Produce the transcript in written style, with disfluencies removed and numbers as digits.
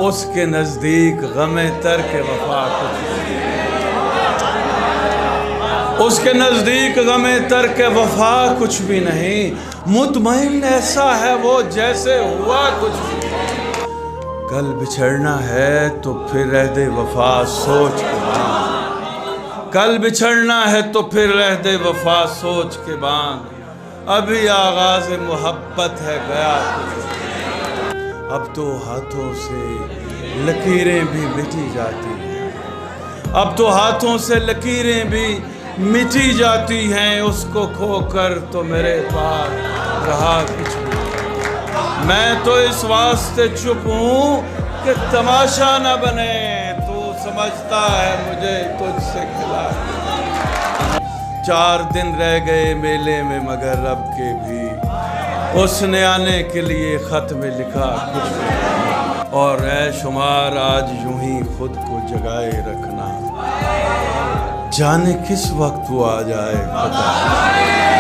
اس کے نزدیک غم ترک وفا کچھ نہیں، اس کے نزدیک غم ترک وفا کچھ بھی نہیں، مطمئن ایسا ہے وہ جیسے ہوا کچھ بھی نہیں۔ کل بچھڑنا ہے تو پھر رہ دے وفا سوچ کے باندھ، کل بچھڑنا ہے تو پھر رہ دے وفا سوچ کے باندھ، ابھی آغاز محبت ہے گیا کچھ نہیں۔ اب تو ہاتھوں سے لکیریں بھی مٹی جاتی ہیں، اب تو ہاتھوں سے لکیریں بھی مٹی جاتی ہیں، اس کو کھو کر تو میرے پاس رہا کچھ نہیں۔ میں تو اس واسطے چپ ہوں کہ تماشا نہ بنے، تو سمجھتا ہے مجھے تجھ سے کھلا۔ 4 دن رہ گئے میلے میں مگر رب کے بھی، اس نے آنے کے لیے خط میں لکھا کچھ نہیں، اور اے شمار آج یوں ہی خود کو جگائے رکھنا، جانے کس وقت وہ آ جائے پتہ نہیں۔